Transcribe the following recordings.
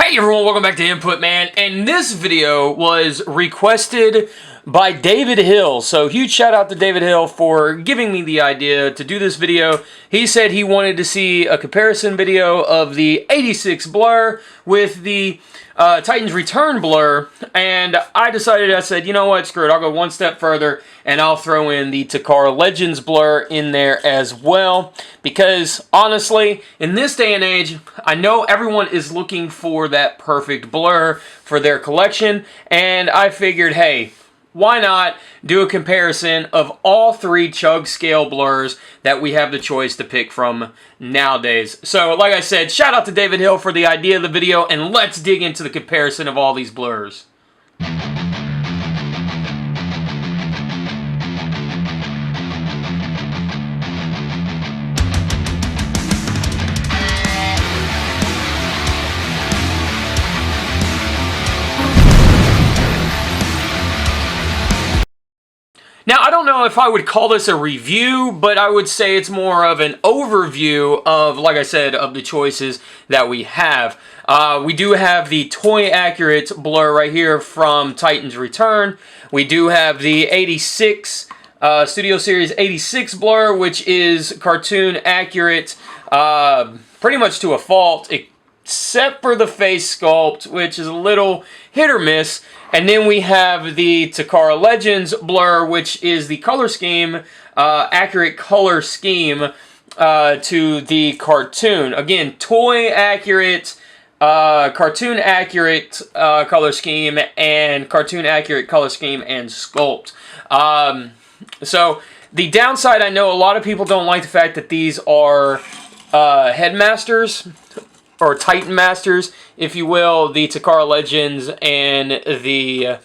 Hey everyone, welcome back to Input Man, and this video was requested by David Hill. So huge shout out to David Hill for giving me the idea to do this video. He said he wanted to see a comparison video of the 86 Blurr with the Titans Return Blurr, and I said, you know what, screw it, I'll go one step further and I'll throw in the Takara Legends Blurr in there as well, because honestly, in this day and age, I know everyone is looking for that perfect blur for their collection, and I figured, hey, why not do a comparison of all three chug scale blurs that we have the choice to pick from nowadays. So, like I said, shout out to David Hill for the idea of the video, and let's dig into the comparison of all these blurs. Now, I don't know if I would call this a review, but I would say it's more of an overview of, like I said, of the choices that we have. We do have the toy accurate blur right here from Titans Return. We do have the 86 Studio Series 86 blur, which is cartoon accurate pretty much to a fault, except for the face sculpt, which is a little hit or miss. And then we have the Takara Legends blur, which is the color scheme, accurate color scheme to the cartoon. Again, toy accurate, cartoon accurate color scheme, and cartoon accurate color scheme and sculpt. So the downside, I know a lot of people don't like the fact that these are headmasters, or Titan Masters, if you will, the Takara Legends and the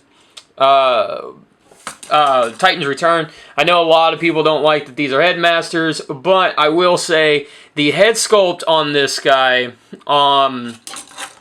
Titans Return. I know a lot of people don't like that these are Headmasters, but I will say the head sculpt on this guy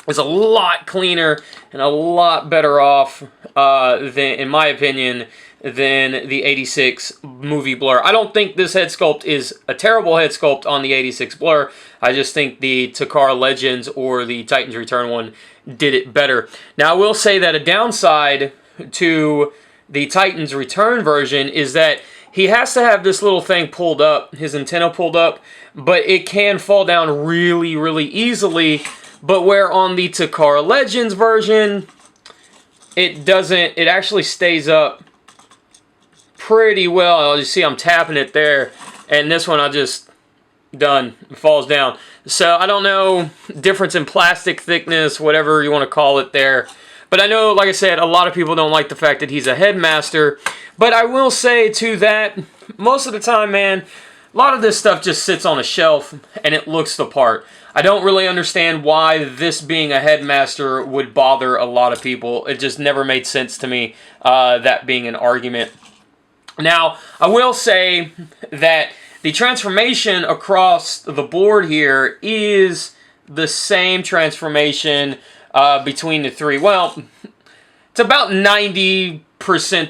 is a lot cleaner and a lot better off, than, in my opinion, than the 86 movie blur. I don't think this head sculpt is a terrible head sculpt on the 86 blur. I just think the Takara Legends or the Titans Return one did it better. Now, I will say that a downside to the Titans Return version is that he has to have this little thing pulled up, his antenna pulled up, but it can fall down really, really easily. But where on the Takara Legends version, it doesn't, it actually stays up pretty well. You see I'm tapping it there, and this one I just done, it falls down. So I don't know, difference in plastic thickness, whatever you want to call it there. But I know, like I said, a lot of people don't like the fact that he's a headmaster. But I will say to that, most of the time, man, a lot of this stuff just sits on a shelf and it looks the part. I don't really understand why this being a headmaster would bother a lot of people. It just never made sense to me, that being an argument. Now, I will say that the transformation across the board here is the same transformation between the three. Well, it's about 90%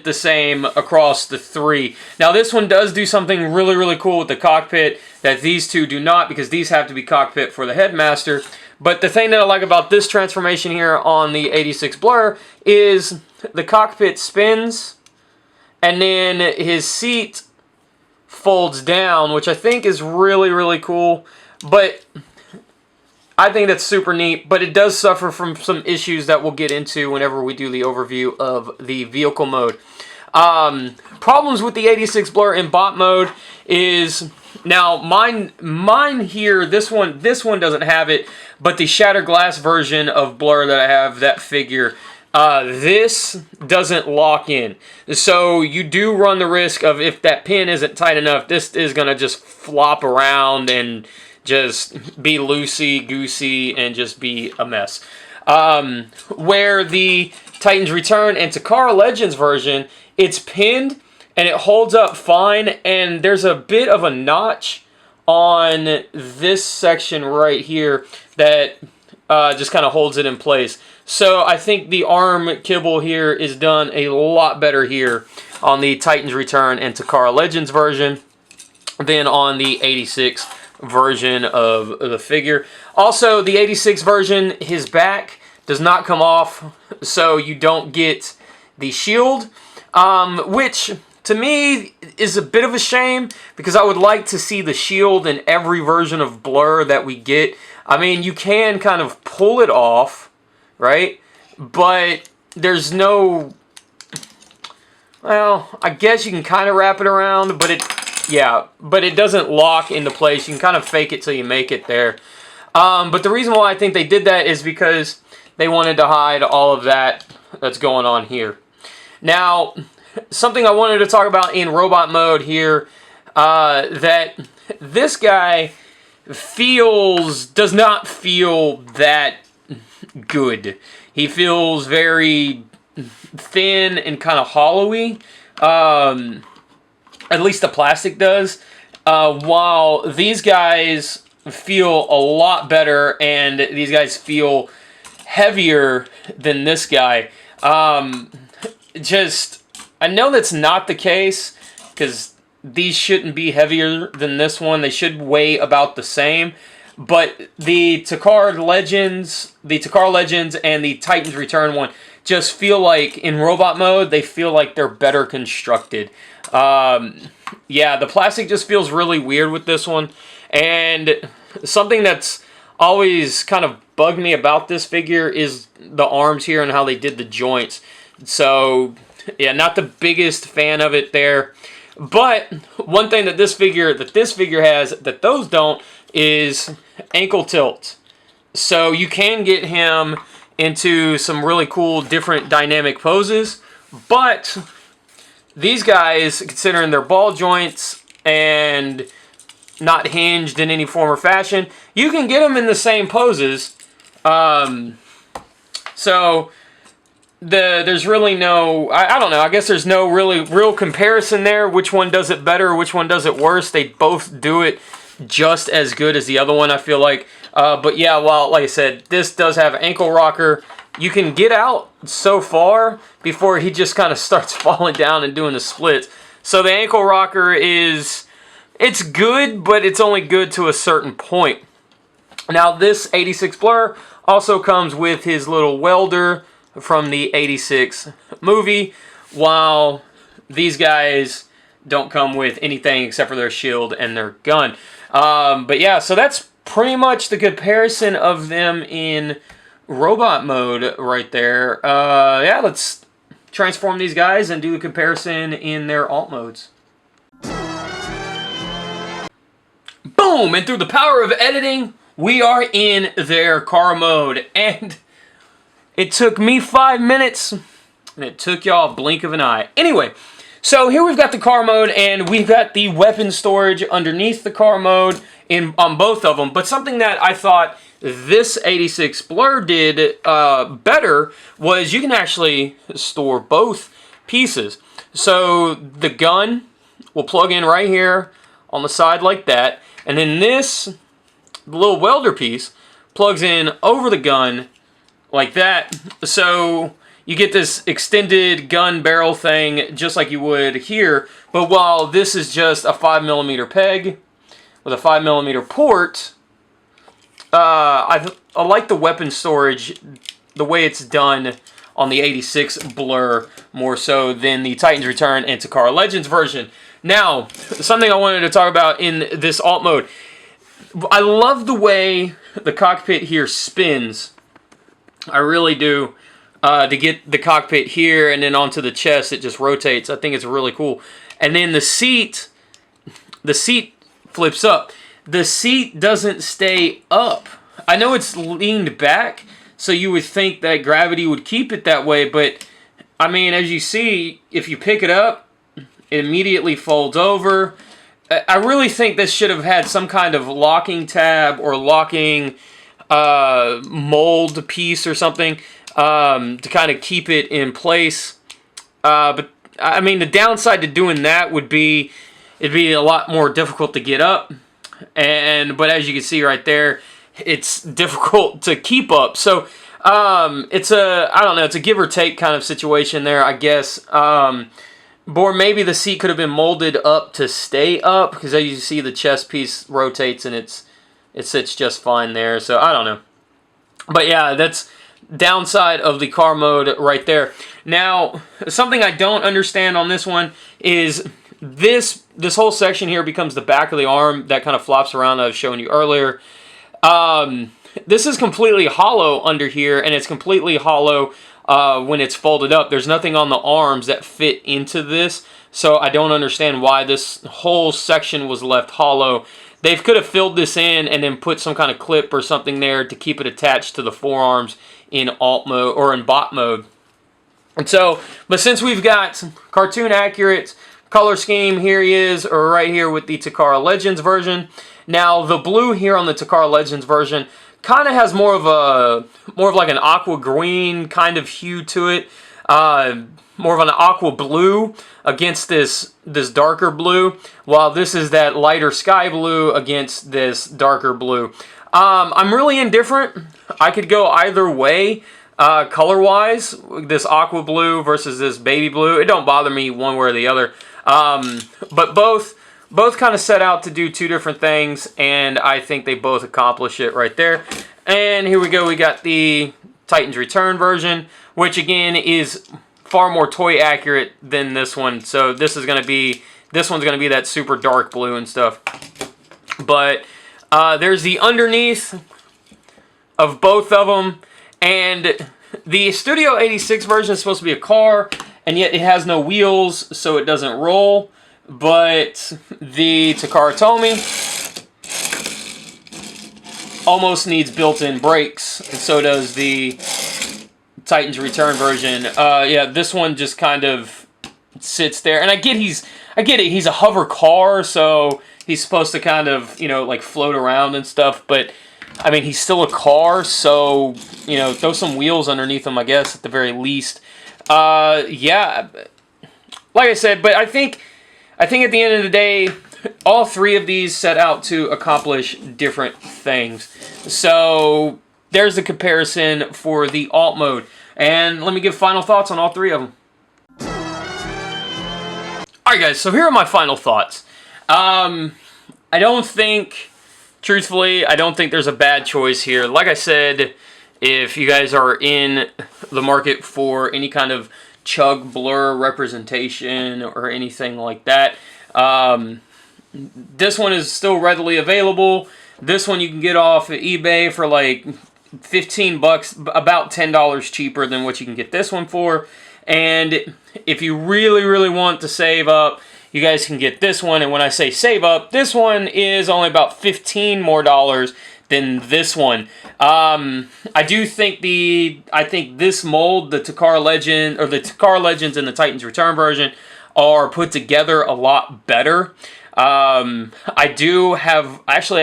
the same across the three. Now, this one does do something really, really cool with the cockpit that these two do not, because these have to be cockpit for the headmaster. But the thing that I like about this transformation here on the 86 Blur is the cockpit spins, and then his seat folds down, which I think is really, really cool. But I think that's super neat, but it does suffer from some issues that we'll get into whenever we do the overview of the vehicle mode. Problems with the 86 Blur in bot mode is, now mine here, this one doesn't have it, but the Shattered Glass version of Blur that I have, that figure, this doesn't lock in. So you do run the risk of, if that pin isn't tight enough, this is going to just flop around and just be loosey-goosey and just be a mess. Where the Titans Return and Takara Legends version, it's pinned and it holds up fine, and there's a bit of a notch on this section right here that just kind of holds it in place. So I think the arm kibble here is done a lot better here on the Titans Return and Takara Legends version than on the 86 version of the figure. Also, the 86 version, his back does not come off, so you don't get the shield, which to me is a bit of a shame because I would like to see the shield in every version of Blurr that we get. I mean, you can kind of pull it off, right? But there's no... Well, I guess you can kind of wrap it around, but it doesn't lock into place. You can kind of fake it till you make it there. But the reason why I think they did that is because they wanted to hide all of that that's going on here. Now, something I wanted to talk about in robot mode here, that this guy does not feel that good. He feels very thin and kind of hollowy. At least the plastic does. While these guys feel a lot better, and these guys feel heavier than this guy. I know that's not the case, because these shouldn't be heavier than this one. They should weigh about the same. But the Takar Legends and the Titan's Return one just feel like, in robot mode, they feel like they're better constructed. Yeah, the plastic just feels really weird with this one. And something that's always kind of bugged me about this figure is the arms here and how they did the joints. So, yeah, not the biggest fan of it there. But one thing that this figure has that those don't is ankle tilt. So you can get him into some really cool different dynamic poses, but these guys, considering their ball joints and not hinged in any form or fashion, you can get them in the same poses. So there's really no, I don't know, I guess there's no real comparison there. Which one does it better, which one does it worse? They both do it just as good as the other one, I feel like. But yeah, well, like I said, this does have an ankle rocker. You can get out so far before he just kind of starts falling down and doing the splits. So the ankle rocker it's good, but it's only good to a certain point. Now this 86 Blurr also comes with his little welder from the 86 movie, while these guys don't come with anything except for their shield and their gun. But yeah, so that's pretty much the comparison of them in robot mode right there. Yeah, let's transform these guys and do the comparison in their alt modes. Boom! And through the power of editing, we are in their car mode. And it took me 5 minutes, and it took y'all a blink of an eye. Anyway, so here we've got the car mode, and we've got the weapon storage underneath the car mode on both of them. But something that I thought this 86 Blurr did better was you can actually store both pieces. So the gun will plug in right here on the side like that, and then this little welder piece plugs in over the gun like that. So you get this extended gun barrel thing just like you would here, but while this is just a 5mm peg with a 5mm port, I like the weapon storage, the way it's done on the 86 Blurr more so than the Titan's Return and Takara Legends version. Now, something I wanted to talk about in this alt mode. I love the way the cockpit here spins. I really do. To get the cockpit here and then onto the chest, it just rotates. I think it's really cool. And then the seat flips up. The seat doesn't stay up. I know it's leaned back, so you would think that gravity would keep it that way, but I mean, as you see, if you pick it up, it immediately folds over. I really think this should have had some kind of locking tab or locking mold piece or something to kind of keep it in place. But I mean, the downside to doing that would be it'd be a lot more difficult to get up. But as you can see right there, it's difficult to keep up. So it's a give or take kind of situation there, I guess. Or maybe the seat could have been molded up to stay up, because as you see, the chest piece rotates and it sits just fine there. So I don't know. But yeah, downside of the car mode right there. Now, something I don't understand on this one is this whole section here becomes the back of the arm that kind of flops around that I was showing you earlier. This is completely hollow under here, and it's completely hollow when it's folded up. There's nothing on the arms that fit into this, so I don't understand why this whole section was left hollow. They could have filled this in and then put some kind of clip or something there to keep it attached to the forearms in alt mode or in bot mode. And so, but since we've got cartoon accurate color scheme, here he is, or right here with the Takara Legends version. Now, the blue here on the Takara Legends version kind of has more of like an aqua green kind of hue to it. More of an aqua blue against this darker blue, while this is that lighter sky blue against this darker blue. I'm really indifferent. I could go either way color-wise, this aqua blue versus this baby blue. It don't bother me one way or the other. But both kind of set out to do two different things, and I think they both accomplish it right there. And here we go. We got the Titans Return version, which again is far more toy accurate than this one. So this one's gonna be that super dark blue and stuff. But there's the underneath of both of them, and the Studio 86 version is supposed to be a car, and yet it has no wheels, so it doesn't roll. But the Takara Tomy almost needs built-in brakes, and so does the Titans Return version. Yeah, this one just kind of sits there, and I get it. He's a hover car, so he's supposed to kind of, you know, like float around and stuff. But I mean, he's still a car, so you know, throw some wheels underneath him, I guess, at the very least. Yeah, like I said, but I think at the end of the day, all three of these set out to accomplish different things. So there's the comparison for the alt mode. And let me give final thoughts on all three of them. Alright guys, so here are my final thoughts. Truthfully, I don't think there's a bad choice here. Like I said, if you guys are in the market for any kind of Chug Blurr representation or anything like that, this one is still readily available. This one you can get off of eBay for like 15 bucks, about $10 cheaper than what you can get this one for. And if you really, really want to save up, you guys can get this one. And when I say save up, this one is only about $15 more than this one. I think this mold, the Takara Legend, or the Takara Legends and the Titans Return version, are put together a lot better. I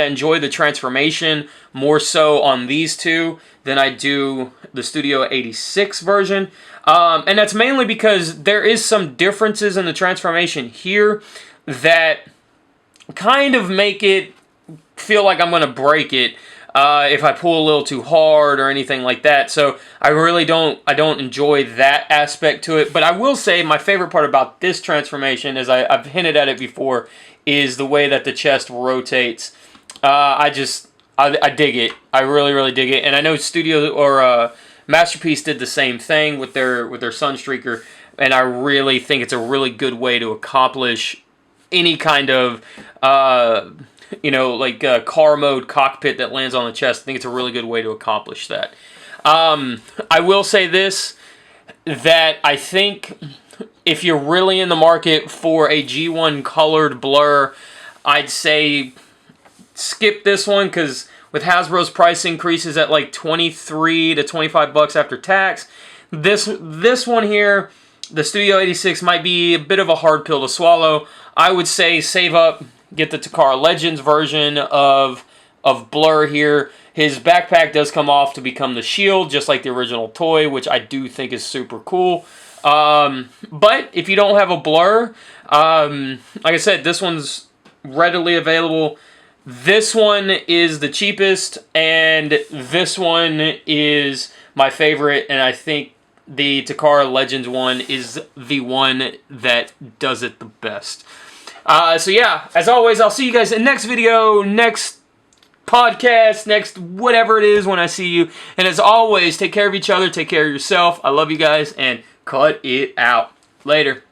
enjoy the transformation more so on these two than I do the Studio 86 version. And that's mainly because there is some differences in the transformation here that kind of make it feel like I'm going to break it if I pull a little too hard or anything like that. So I really don't enjoy that aspect to it. But I will say my favorite part about this transformation, as I've hinted at it before, is the way that the chest rotates. I dig it. I really, really dig it. And I know Studio or Masterpiece did the same thing with their Sunstreaker, and I really think it's a really good way to accomplish any kind of car mode cockpit that lands on the chest. I think it's a really good way to accomplish that. I will say this, that I think if you're really in the market for a G1 colored Blurr, I'd say skip this one, because with Hasbro's price increases at like 23 to 25 bucks after tax, this one here, the Studio 86, might be a bit of a hard pill to swallow. I would say save up, get the Takara Legends version of Blurr here. His backpack does come off to become the shield, just like the original toy, which I do think is super cool. But if you don't have a Blurr, like I said, this one's readily available. This one is the cheapest, and this one is my favorite, and I think the Takara Legends one is the one that does it the best. So yeah, as always, I'll see you guys in the next video next podcast, next whatever it is when I see you. And as always, take care of each other, take care of yourself. I love you guys, and cut it out. Later.